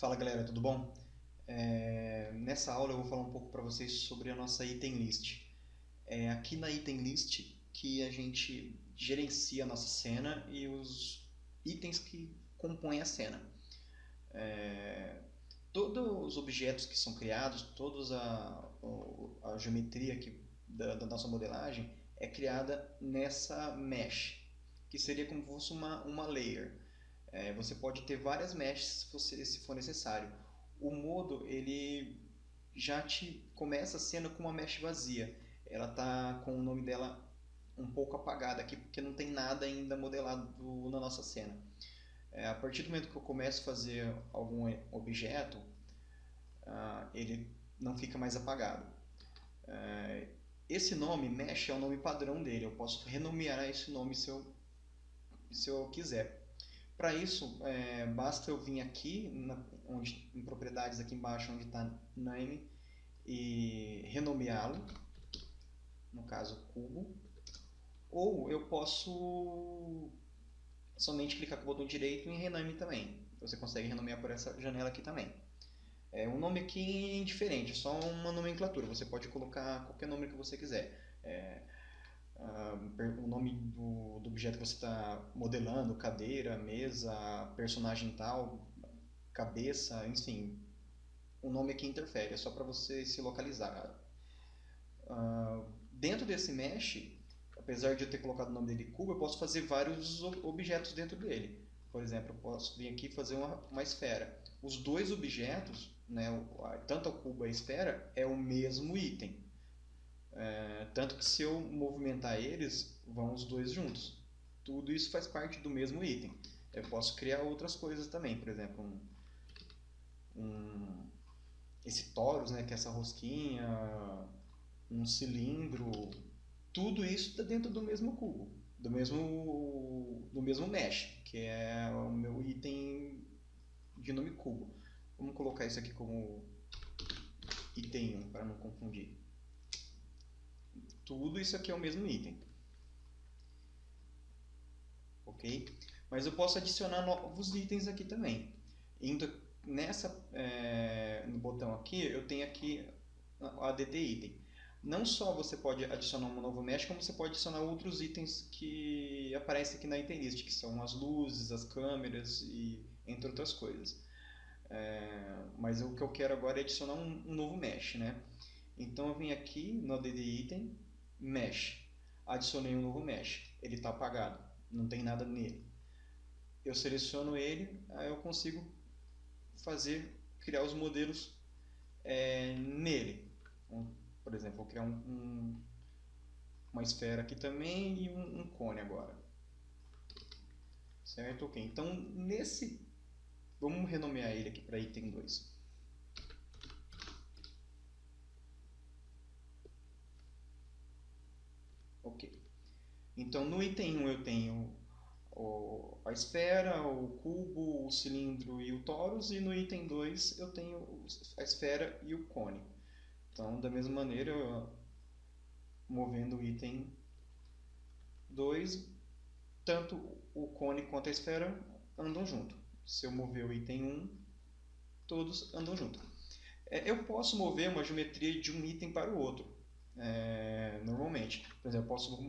Fala galera, tudo bom? Nessa aula eu vou falar um pouco para vocês sobre a nossa item list. É aqui na item list que a gente gerencia a nossa cena e os itens que compõem a cena. Todos os objetos que são criados, toda a geometria da nossa modelagem é criada nessa mesh, que seria como se fosse uma layer. Você pode ter várias meshes se for necessário. O modo ele já te começa a cena com uma mesh vazia. Ela está com o nome dela um pouco apagado aqui porque não tem nada ainda modelado na nossa cena. A partir do momento que eu começo a fazer algum objeto, ele não fica mais apagado. Esse nome mesh é o nome padrão dele. Eu posso renomear esse nome se eu quiser. Para isso, basta eu vir aqui, em propriedades aqui embaixo, onde está name, e renomeá-lo, no caso cubo, ou eu posso somente clicar com o botão direito em rename também. Você consegue renomear por essa janela aqui também. O nome aqui é indiferente, é só uma nomenclatura, você pode colocar qualquer nome que você quiser. O nome do objeto que você está modelando, cadeira, mesa, personagem tal, cabeça, enfim, o nome aqui interfere, é só para você se localizar. Dentro desse mesh, apesar de eu ter colocado o nome dele cubo, eu posso fazer vários objetos dentro dele. Por exemplo, eu posso vir aqui e fazer uma esfera. Os dois objetos, né, tanto o cubo e a esfera, é o mesmo item. Tanto que se eu movimentar eles, vão os dois juntos. Tudo isso faz parte do mesmo item. Eu posso criar outras coisas também, por exemplo, esse torus, né, que é essa rosquinha, um cilindro, tudo isso está dentro do mesmo cubo, do mesmo mesh, que é o meu item de nome cubo. Vamos colocar isso aqui como item 1, para não confundir. Tudo isso aqui é o mesmo item. Ok? Mas eu posso adicionar novos itens aqui também. Indo no botão aqui, eu tenho aqui a ADD item. Não só você pode adicionar um novo mesh, como você pode adicionar outros itens que aparecem aqui na item list, que são as luzes, as câmeras e entre outras coisas. Mas o que eu quero agora é adicionar um novo mesh, né? Então eu vim aqui no ADD item, mesh, adicionei um novo mesh, ele está apagado, não tem nada nele. Eu seleciono ele, aí eu consigo criar os modelos nele. Por exemplo, vou criar uma esfera aqui também e um cone agora. Certo? Ok. Então, vamos renomear ele aqui para item 2. Ok. Então, no item 1 eu tenho a esfera, o cubo, o cilindro e o torus, e no item 2 eu tenho a esfera e o cone. Então, da mesma maneira, movendo o item 2, tanto o cone quanto a esfera andam junto. Se eu mover o item 1, todos andam junto. Eu posso mover uma geometria de um item para o outro, normalmente. Por exemplo, eu posso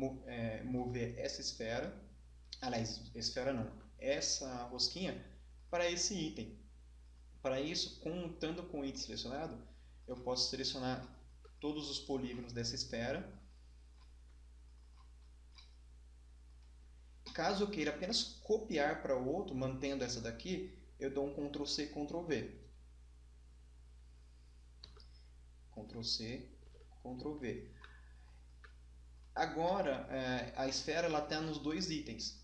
mover essa esfera, esfera não, essa rosquinha para esse item. Para isso, contando com o item selecionado, eu posso selecionar todos os polígonos dessa esfera. Caso eu queira apenas copiar para o outro, mantendo essa daqui, eu dou um Ctrl C, Ctrl V. Ctrl C, Ctrl V. Agora, a esfera está nos dois itens.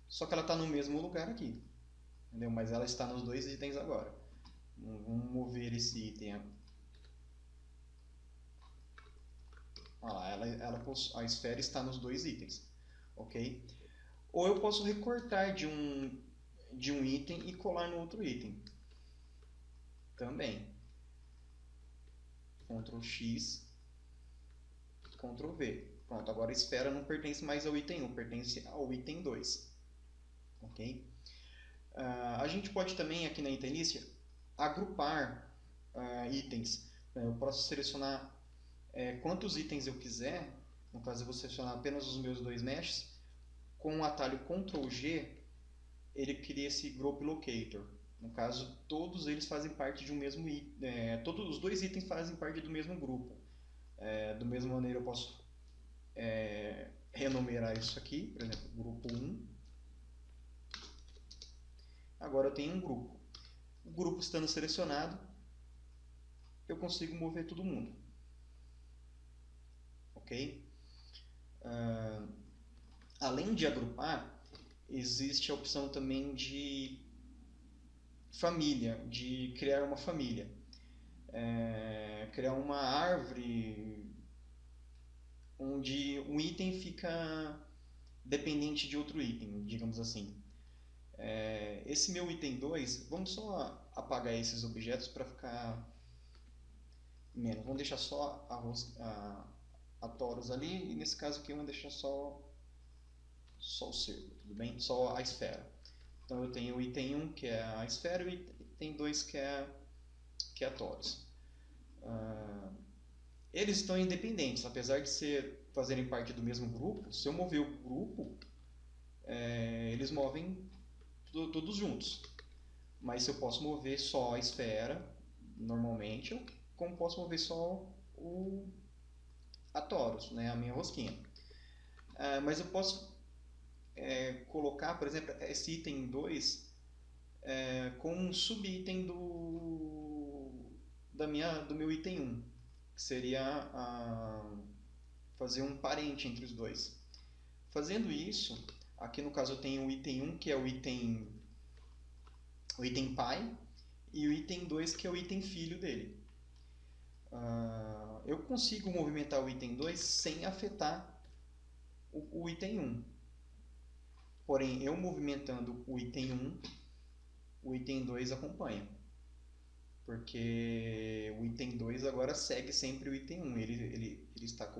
Só que ela está no mesmo lugar aqui. Entendeu? Mas ela está nos dois itens agora. Vamos mover esse item. Olha lá, a esfera está nos dois itens. Ok? Ou eu posso recortar de um item e colar no outro item. Também. Ctrl X, Ctrl V. Pronto, agora a esfera não pertence mais ao item 1, pertence ao item 2. Ok? A gente pode também, aqui na item list, agrupar itens. Eu posso selecionar quantos itens eu quiser. No caso, eu vou selecionar apenas os meus 2 meshes. Com o atalho Ctrl G, ele cria esse Group Locator. No caso, todos eles fazem parte de um mesmo item. Todos os 2 itens fazem parte do mesmo grupo. Da mesma maneira, eu posso renumerar isso aqui, por exemplo, grupo 1. Agora eu tenho um grupo. O grupo estando selecionado, eu consigo mover todo mundo. Ok? Além de agrupar, existe a opção também de família, de criar uma família. Criar uma árvore onde um item fica dependente de outro item, digamos assim. Esse meu item 2, vamos só apagar esses objetos para ficar menos. Vamos deixar só a torus ali, e nesse caso aqui vamos deixar só o círculo, tudo bem? Só a esfera. Então eu tenho o item 1 que é a esfera e o item 2 que é a torus. Eles estão independentes, apesar de fazerem parte do mesmo grupo. Se eu mover o grupo, eles movem todos juntos. Mas se eu posso mover só a esfera, normalmente, como posso mover só a torus, né, a minha rosquinha. Mas eu posso colocar, por exemplo, esse item 2 com um subitem do meu item 1, que seria fazer um parente entre os dois. Fazendo isso, aqui no caso eu tenho o item 1, que é o item pai, e o item 2, que é o item filho dele. Eu consigo movimentar o item 2 sem afetar o item 1. Porém, eu movimentando o item 1, o item 2 acompanha. Porque o item 2 agora segue sempre o item 1. Ele está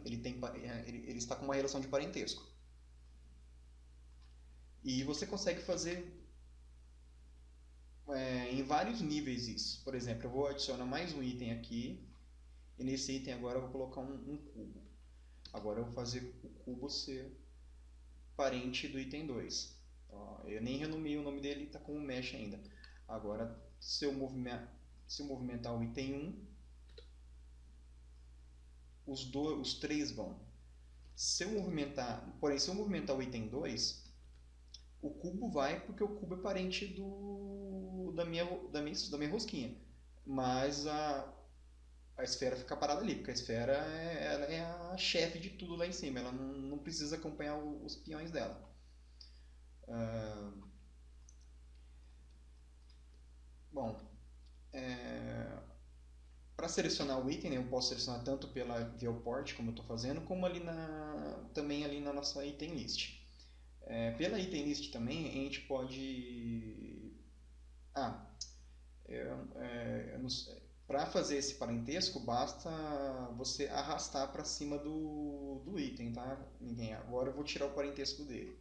ele está com uma relação de parentesco. E você consegue fazer em vários níveis isso. Por exemplo, eu vou adicionar mais um item aqui. E nesse item agora eu vou colocar um cubo. Agora eu vou fazer o cubo ser parente do item 2. Eu nem renomeei o nome dele, está como mesh ainda. Agora, se eu movimentar o item 1, os 3 vão. Porém, se eu movimentar o item 2, o cubo vai, porque o cubo é parente da minha rosquinha. Mas a esfera fica parada ali, porque a esfera ela é a chefe de tudo lá em cima. Ela não precisa acompanhar os peões dela. Bom, para selecionar o item, né, eu posso selecionar tanto pela viewport, como eu estou fazendo, como também ali na nossa item list. Pela item list também, a gente pode... Para fazer esse parentesco, basta você arrastar para cima do item, tá? Agora eu vou tirar o parentesco dele.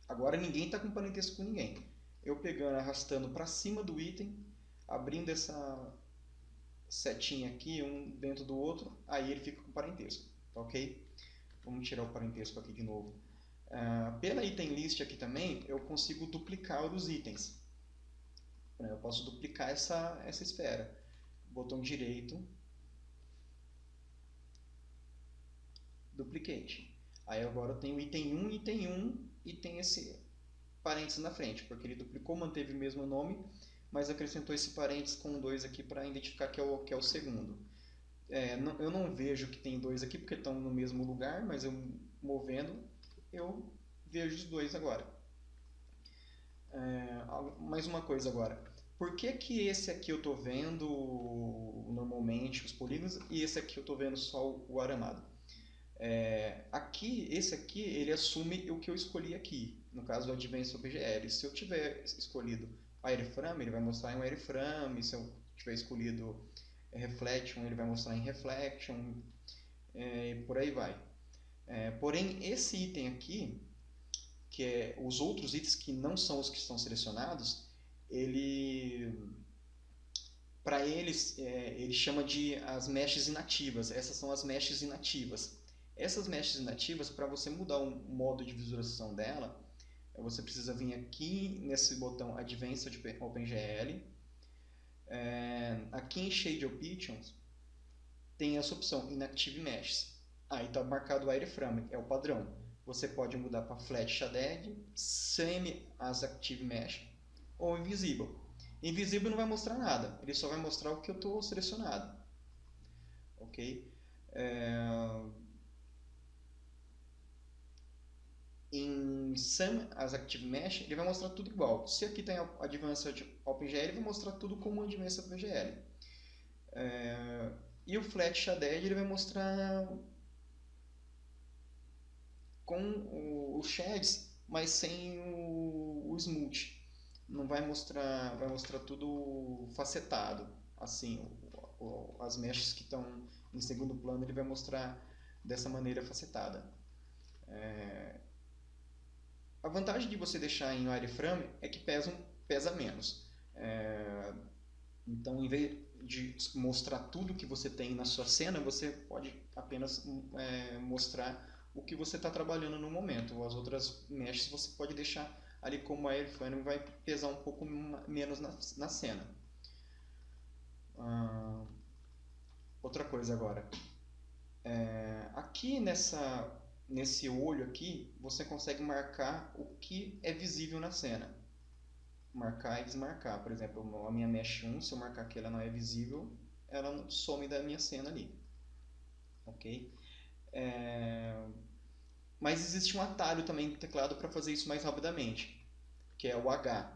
Agora ninguém está com parentesco com ninguém. Eu pegando, arrastando para cima do item, abrindo essa setinha aqui, um dentro do outro, aí ele fica com parentesco, tá ok? Vamos tirar o parentesco aqui de novo. Pela item list aqui também, eu consigo duplicar os itens. Eu posso duplicar essa esfera. Botão direito, duplicate. Aí agora eu tenho item 1, item 1 e tem esse parênteses na frente, porque ele duplicou, manteve o mesmo nome, mas acrescentou esse parênteses com 2 aqui para identificar que é o segundo. Eu não vejo que tem 2 aqui porque estão no mesmo lugar, mas eu movendo, eu vejo os 2 agora. Mais uma coisa agora. Por que esse aqui eu estou vendo normalmente os polígonos e esse aqui eu estou vendo só o aramado? Esse aqui ele assume o que eu escolhi aqui, no caso o Advanced OBGL. Se eu tiver escolhido Wireframe, ele vai mostrar em Wireframe. Se eu tiver escolhido Reflection, ele vai mostrar em Reflection, por aí vai. Porém, esse item aqui, que é os outros itens que não são os que estão selecionados, para eles, ele chama de as meshes inativas. Essas são as meshes inativas. Essas meshes inativas, para você mudar o modo de visualização dela, você precisa vir aqui nesse botão Advanced OpenGL. Aqui em Shade Options tem essa opção Inactive Meshes. Aí está marcado o Wireframe, é o padrão. Você pode mudar para Flat Shaded, Semi as Active Mesh ou Invisible. Invisible não vai mostrar nada, ele só vai mostrar o que eu estou selecionado. Ok? Em Sum as Active Mesh, ele vai mostrar tudo igual. Se aqui tem Advanced OpenGL, ele vai mostrar tudo como Advanced OpenGL. E o Flat Shaded, ele vai mostrar com os shades, mas sem o smooth. Não vai mostrar tudo facetado. Assim, as meshes que estão em segundo plano, ele vai mostrar dessa maneira facetada. A vantagem de você deixar em wireframe é que pesa menos. Então, em vez de mostrar tudo que você tem na sua cena, você pode apenas mostrar o que você está trabalhando no momento. As outras meshes você pode deixar ali como wireframe, vai pesar um pouco menos na cena. Outra coisa agora. Aqui nesse olho aqui, você consegue marcar o que é visível na cena. Marcar e desmarcar. Por exemplo, a minha mesh 1, se eu marcar que ela não é visível, ela some da minha cena ali. Ok? Mas existe um atalho também no teclado para fazer isso mais rapidamente, que é o H.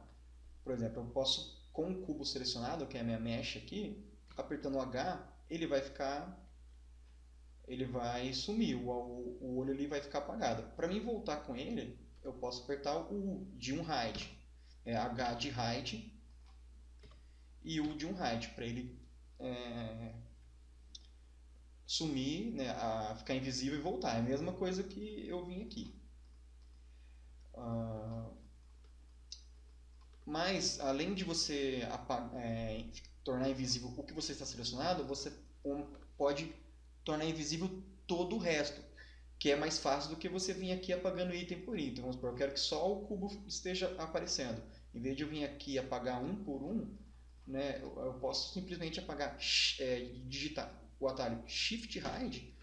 Por exemplo, eu posso, com o cubo selecionado, que é a minha mesh aqui, apertando o H, ele vai sumir, o olho ali vai ficar apagado. Para mim voltar com ele, eu posso apertar o U de um hide, H de hide e U de um hide, para ele sumir, né, ficar invisível e voltar. É a mesma coisa que eu vim aqui. Mas, além de você tornar invisível o que você está selecionado, você pode tornar invisível todo o resto, que é mais fácil do que você vir aqui apagando item por item. Vamos supor, eu quero que só o cubo esteja aparecendo. Em vez de eu vir aqui apagar um por um, né, eu posso simplesmente apagar, digitar o atalho Shift Hide,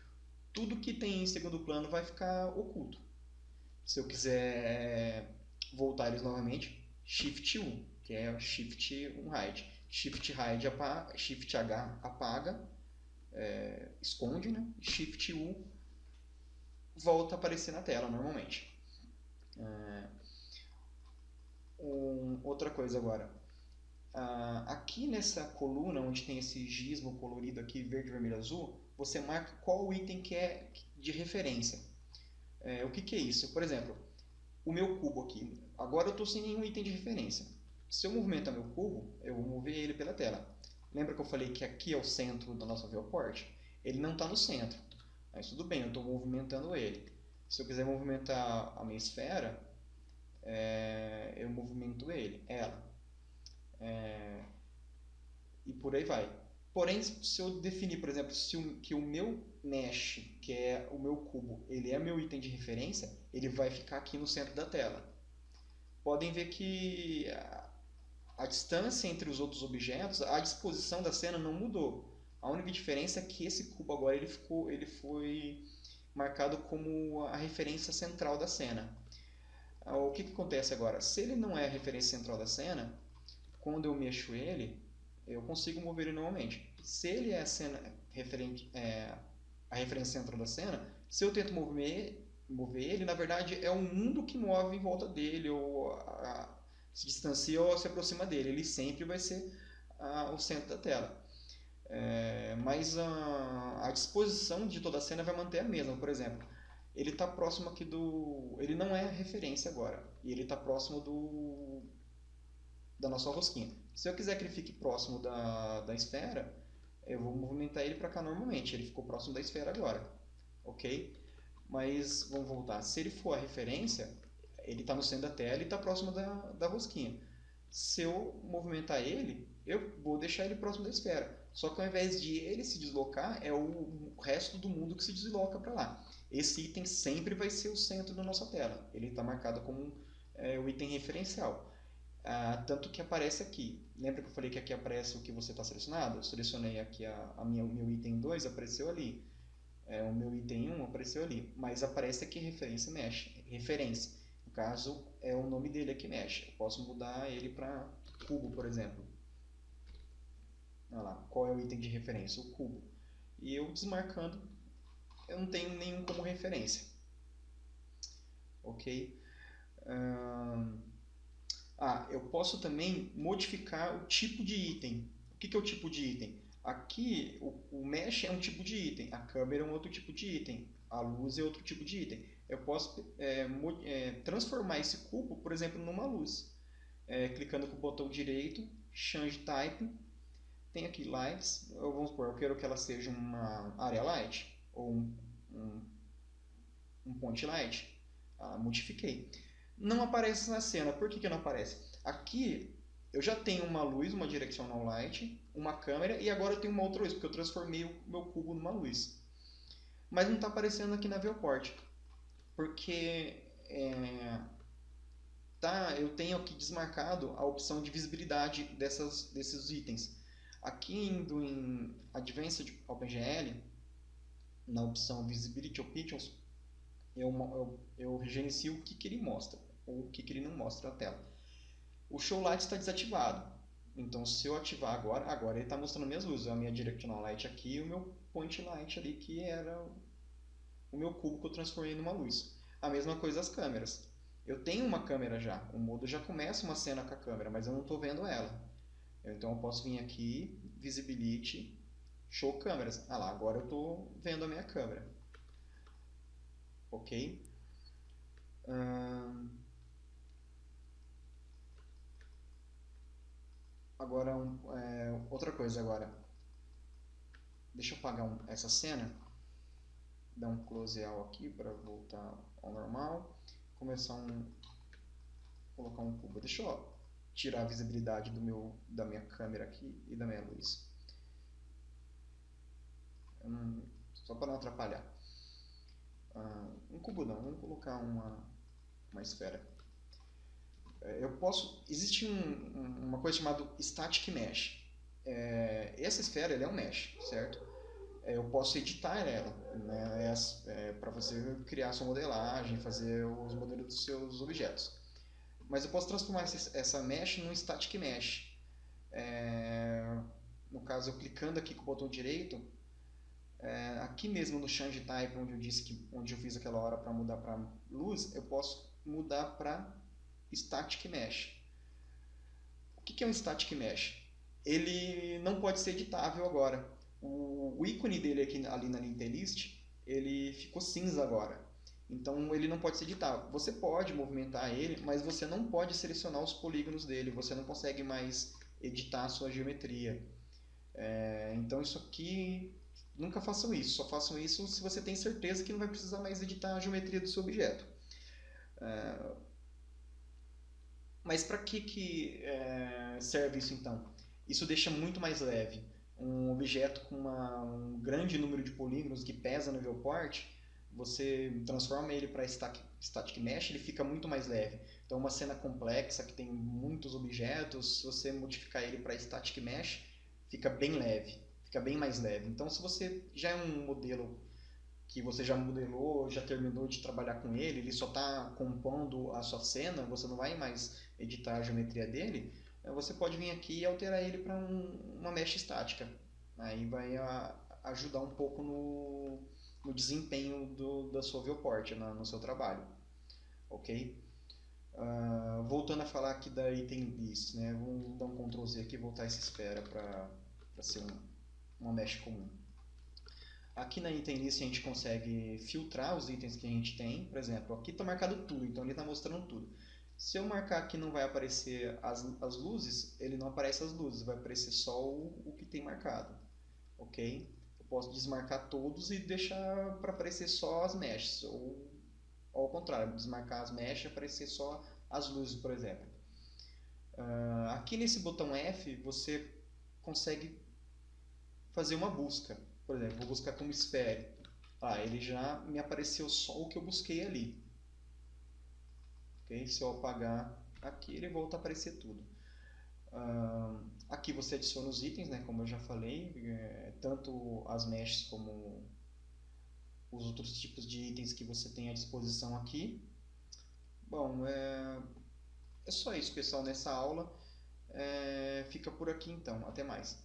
tudo que tem em segundo plano vai ficar oculto. Se eu quiser voltar eles novamente, Shift U, que é Shift 1 Hide. Shift Hide apaga, Shift H apaga, esconde, né? Shift U volta a aparecer na tela normalmente. Outra coisa agora. Aqui nessa coluna onde tem esse gizmo colorido aqui, verde, vermelho, azul, você marca qual item que é de referência. O que é isso? Por exemplo, o meu cubo aqui. Agora eu estou sem nenhum item de referência. Se eu movimentar meu cubo, eu vou mover ele pela tela. Lembra que eu falei que aqui é o centro da nossa viewport? Ele não está no centro. Mas tudo bem, eu estou movimentando ele. Se eu quiser movimentar a minha esfera, eu movimento ela. E por aí vai. Porém, se eu definir, por exemplo, que o meu mesh, que é o meu cubo, ele é meu item de referência, ele vai ficar aqui no centro da tela. Podem ver que a distância entre os outros objetos, a disposição da cena não mudou. A única diferença é que esse cubo agora ele foi marcado como a referência central da cena. O que acontece agora? Se ele não é a referência central da cena, quando eu mexo ele, eu consigo mover ele normalmente. Se ele é a referência central da cena, se eu tento mover ele, na verdade é o mundo que move em volta dele, ou se distancia ou se aproxima dele. Ele sempre vai ser o centro da tela. Mas a disposição de toda a cena vai manter a mesma. Por exemplo, ele está próximo aqui ele não é referência agora, e ele está próximo da nossa rosquinha. Se eu quiser que ele fique próximo da esfera, eu vou movimentar ele para cá normalmente. Ele ficou próximo da esfera agora, ok? Mas vamos voltar. Se ele for a referência, ele está no centro da tela e está próximo da rosquinha. Se eu movimentar ele, eu vou deixar ele próximo da esfera. Só que ao invés de ele se deslocar, é o resto do mundo que se desloca para lá. Esse item sempre vai ser o centro da nossa tela. Ele está marcado como o item referencial. Tanto que aparece aqui. Lembra que eu falei que aqui aparece o que você está selecionado? Eu selecionei aqui o meu item 2, apareceu ali. O meu item 1 apareceu ali. Mas aparece aqui referência mesh. Referência. No caso, é o nome dele aqui mesh. Eu posso mudar ele para cubo, por exemplo. Olha lá, qual é o item de referência? O cubo. E eu desmarcando, eu não tenho nenhum como referência. Ok? Eu posso também modificar o tipo de item. O que é o tipo de item? Aqui, o mesh é um tipo de item, a câmera é um outro tipo de item, a luz é outro tipo de item. Eu posso transformar esse cubo, por exemplo, numa luz. Clicando com o botão direito, Change Type, tem aqui Lights, vamos supor, eu quero que ela seja uma Area Light, ou um Point Light. Modifiquei. Não aparece na cena. Por que não aparece? Aqui eu já tenho uma luz, uma Directional Light, uma câmera e agora eu tenho uma outra luz, porque eu transformei o meu cubo numa luz. Mas não está aparecendo aqui na Viewport, porque eu tenho aqui desmarcado a opção de visibilidade desses itens. Aqui indo em Advanced OpenGL, na opção Visibility Options, eu gerencio o que ele mostra ou o que ele não mostra na tela. O Show Light está desativado, então se eu ativar agora ele está mostrando minhas luzes, a minha Directional Light aqui e o meu Point Light ali, que era o meu cubo que eu transformei numa luz. A mesma coisa as câmeras. Eu tenho uma câmera já, o modo já começa uma cena com a câmera, mas eu não estou vendo ela. Então eu posso vir aqui, Visibility, Show Câmeras. Lá, agora eu estou vendo a minha câmera. Ok? Agora, outra coisa agora. Deixa eu apagar essa cena. Dar um close all aqui para voltar ao normal. Colocar um cubo. Deixa eu tirar a visibilidade da minha câmera aqui e da minha luz. Só para não atrapalhar. Um cubo não, vamos colocar uma esfera. Existe uma coisa chamada Static Mesh. Essa esfera é um mesh, certo? Eu posso editar ela, né, para você criar sua modelagem, fazer os modelos dos seus objetos. Mas eu posso transformar essa mesh num Static Mesh. No caso, eu clicando aqui com o botão direito, aqui mesmo no Change Type, onde eu fiz aquela hora para mudar para luz, eu posso mudar para Static Mesh. O que é um Static Mesh? Ele não pode ser editável agora. O ícone dele ali na Linter List, ele ficou cinza agora. Então ele não pode ser editável. Você pode movimentar ele, mas você não pode selecionar os polígonos dele. Você não consegue mais editar a sua geometria. Então isso aqui, nunca façam isso. Só façam isso se você tem certeza que não vai precisar mais editar a geometria do seu objeto. Mas para que serve isso então? Isso deixa muito mais leve. Um objeto com um grande número de polígonos que pesa no viewport, você transforma ele para Static Mesh, ele fica muito mais leve. Então uma cena complexa que tem muitos objetos, se você modificar ele para Static Mesh, fica bem leve, fica bem mais leve. Então se você já é um modelo que você já modelou, já terminou de trabalhar com ele só está compondo a sua cena, você não vai mais editar a geometria dele, você pode vir aqui e alterar ele para uma mesh estática. Aí vai ajudar um pouco no desempenho da sua viewport, no seu trabalho. Ok? Voltando a falar aqui da item list, né? Vamos dar um Ctrl Z aqui e voltar essa esfera para ser uma mesh comum. Aqui na item list a gente consegue filtrar os itens que a gente tem. Por exemplo, aqui está marcado tudo, então ele está mostrando tudo. Se eu marcar que não vai aparecer as luzes, ele não aparece as luzes, vai aparecer só o que tem marcado. Ok? Eu posso desmarcar todos e deixar para aparecer só as meshes, ou ao contrário, desmarcar as meshes e aparecer só as luzes, por exemplo. Aqui nesse botão F, você consegue fazer uma busca. Por exemplo, vou buscar como Sphere. Ele já me apareceu só o que eu busquei ali. Okay? Se eu apagar aqui, ele volta a aparecer tudo. Aqui você adiciona os itens, né, como eu já falei, tanto as meshes como os outros tipos de itens que você tem à disposição aqui. Bom, é só isso, pessoal, nessa aula. Fica por aqui então. Até mais.